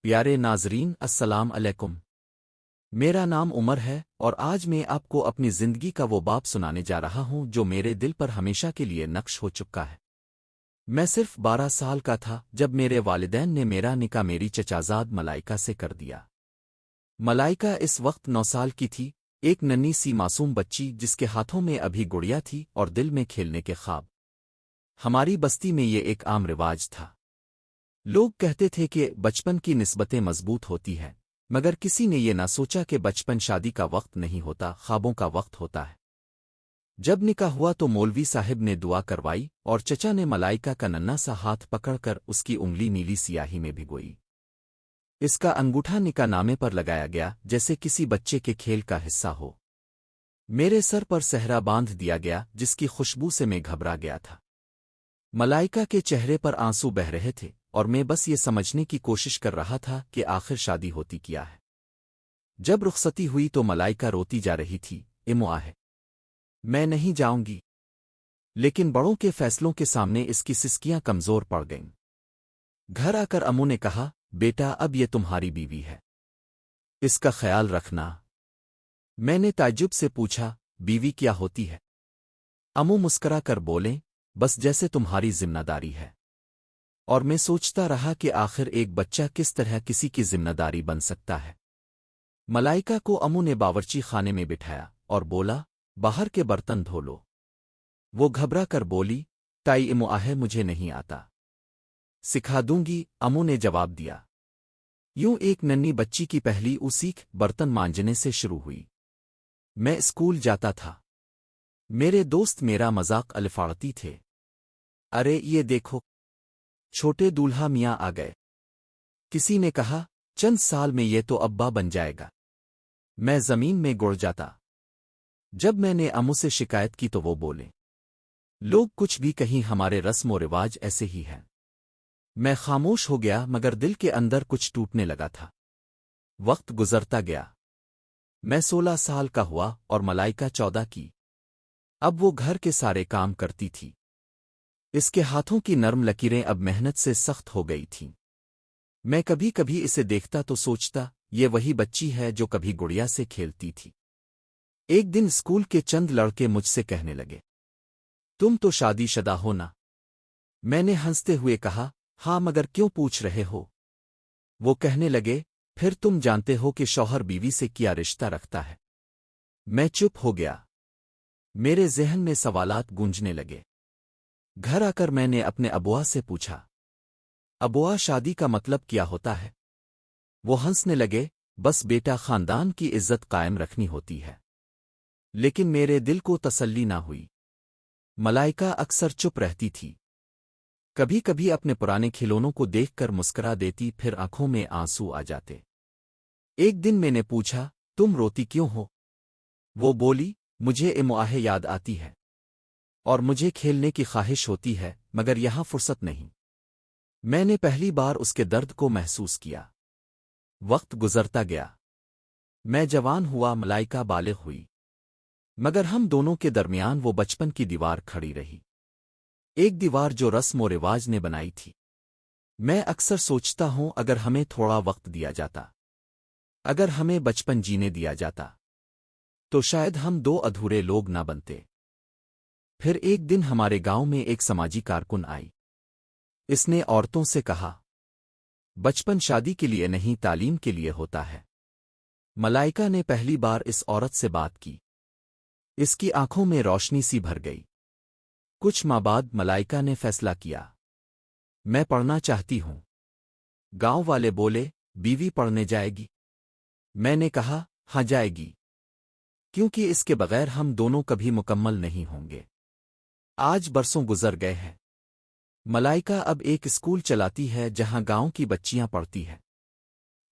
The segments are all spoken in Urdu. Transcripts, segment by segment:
پیارے ناظرین السلام علیکم۔ میرا نام عمر ہے اور آج میں آپ کو اپنی زندگی کا وہ باب سنانے جا رہا ہوں جو میرے دل پر ہمیشہ کے لیے نقش ہو چکا ہے۔ میں صرف 12 سال کا تھا جب میرے والدین نے میرا نکاح میری چچازاد ملائکہ سے کر دیا۔ ملائکہ اس وقت 9 سال کی تھی، ایک ننھی سی معصوم بچی جس کے ہاتھوں میں ابھی گڑیا تھی اور دل میں کھیلنے کے خواب۔ ہماری بستی میں یہ ایک عام رواج تھا۔ لوگ کہتے تھے کہ بچپن کی نسبتیں مضبوط ہوتی ہیں، مگر کسی نے یہ نہ سوچا کہ بچپن شادی کا وقت نہیں ہوتا، خوابوں کا وقت ہوتا ہے۔ جب نکاح ہوا تو مولوی صاحب نے دعا کروائی اور چچا نے ملائکہ کا ننھا سا ہاتھ پکڑ کر اس کی انگلی نیلی سیاہی میں بھگوئی۔ اس کا انگوٹھا نکاح نامے پر لگایا گیا جیسے کسی بچے کے کھیل کا حصہ ہو۔ میرے سر پر صحرا باندھ دیا گیا جس کی خوشبو سے میں گھبرا گیا تھا۔ ملائکہ کے چہرے پر آنسو بہہ رہے تھے اور میں بس یہ سمجھنے کی کوشش کر رہا تھا کہ آخر شادی ہوتی کیا ہے۔ جب رخصتی ہوئی تو ملائکہ روتی جا رہی تھی، ہے میں نہیں جاؤں گی، لیکن بڑوں کے فیصلوں کے سامنے اس کی سسکیاں کمزور پڑ گئیں۔ گھر آ کر امو نے کہا، بیٹا اب یہ تمہاری بیوی ہے، اس کا خیال رکھنا۔ میں نے تعجب سے پوچھا، بیوی کیا ہوتی ہے؟ امو مسکرا کر بولیں، بس جیسے تمہاری ذمہ داری ہے۔ اور میں سوچتا رہا کہ آخر ایک بچہ کس طرح کسی کی ذمہ داری بن سکتا ہے۔ ملائکہ کو امو نے باورچی خانے میں بٹھایا اور بولا، باہر کے برتن دھو لو۔ وہ گھبرا کر بولی، تائی امو مجھے نہیں آتا۔ سکھا دوں گی، امو نے جواب دیا۔ یوں ایک ننھی بچی کی پہلی سیکھ برتن مانجنے سے شروع ہوئی۔ میں اسکول جاتا تھا۔ میرے دوست میرا مذاق الفاڑتی تھے۔ ارے یہ دیکھو، چھوٹے دولہا میاں آ گئے۔ کسی نے کہا، چند سال میں یہ تو ابا بن جائے گا۔ میں زمین میں گڑ جاتا۔ جب میں نے امو سے شکایت کی تو وہ بولے، لوگ کچھ بھی کہیں، ہمارے رسم و رواج ایسے ہی ہیں۔ میں خاموش ہو گیا مگر دل کے اندر کچھ ٹوٹنے لگا تھا۔ وقت گزرتا گیا۔ میں 16 سال کا ہوا اور ملائکہ 14 کی۔ اب وہ گھر کے سارے کام کرتی تھی۔ اس کے ہاتھوں کی نرم لکیریں اب محنت سے سخت ہو گئی تھیں۔ میں کبھی کبھی اسے دیکھتا تو سوچتا، یہ وہی بچی ہے جو کبھی گڑیا سے کھیلتی تھی۔ ایک دن اسکول کے چند لڑکے مجھ سے کہنے لگے، تم تو شادی شدہ ہو نا؟ میں نے ہنستے ہوئے کہا، ہاں مگر کیوں پوچھ رہے ہو؟ وہ کہنے لگے، پھر تم جانتے ہو کہ شوہر بیوی سے کیا رشتہ رکھتا ہے۔ میں چپ ہو گیا۔ میرے ذہن میں سوالات گونجنے لگے۔ گھر آ کر میں نے اپنے ابوا سے پوچھا، ابوا شادی کا مطلب کیا ہوتا ہے؟ وہ ہنسنے لگے، بس بیٹا خاندان کی عزت قائم رکھنی ہوتی ہے۔ لیکن میرے دل کو تسلی نہ ہوئی۔ ملائکہ اکثر چپ رہتی تھی۔ کبھی کبھی اپنے پرانے کھلونوں کو دیکھ کر مسکرا دیتی، پھر آنکھوں میں آنسو آ جاتے۔ ایک دن میں نے پوچھا، تم روتی کیوں ہو؟ وہ بولی، مجھے امو یاد آتی ہے اور مجھے کھیلنے کی خواہش ہوتی ہے مگر یہاں فرصت نہیں۔ میں نے پہلی بار اس کے درد کو محسوس کیا۔ وقت گزرتا گیا۔ میں جوان ہوا، ملائکہ بالغ ہوئی، مگر ہم دونوں کے درمیان وہ بچپن کی دیوار کھڑی رہی۔ ایک دیوار جو رسم و رواج نے بنائی تھی۔ میں اکثر سوچتا ہوں، اگر ہمیں تھوڑا وقت دیا جاتا، اگر ہمیں بچپن جینے دیا جاتا، تو شاید ہم دو ادھورے لوگ نہ بنتے۔ پھر ایک دن ہمارے گاؤں میں ایک سماجی کارکن آئی۔ اس نے عورتوں سے کہا، بچپن شادی کے لیے نہیں، تعلیم کے لیے ہوتا ہے۔ ملائکہ نے پہلی بار اس عورت سے بات کی۔ اس کی آنکھوں میں روشنی سی بھر گئی۔ کچھ ماہ بعد ملائکہ نے فیصلہ کیا، میں پڑھنا چاہتی ہوں۔ گاؤں والے بولے، بیوی پڑھنے جائے گی؟ میں نے کہا، ہاں جائے گی، کیونکہ اس کے بغیر ہم دونوں کبھی مکمل نہیں ہوں گے۔ آج برسوں گزر گئے ہیں۔ ملائکہ اب ایک اسکول چلاتی ہے جہاں گاؤں کی بچیاں پڑھتی ہیں،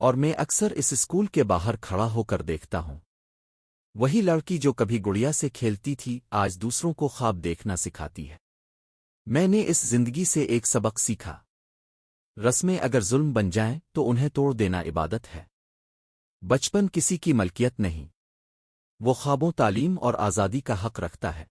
اور میں اکثر اس اسکول کے باہر کھڑا ہو کر دیکھتا ہوں۔ وہی لڑکی جو کبھی گڑیا سے کھیلتی تھی آج دوسروں کو خواب دیکھنا سکھاتی ہے۔ میں نے اس زندگی سے ایک سبق سیکھا، رسمیں اگر ظلم بن جائیں تو انہیں توڑ دینا عبادت ہے۔ بچپن کسی کی ملکیت نہیں، وہ خوابوں، تعلیم اور آزادی کا حق رکھتا ہے۔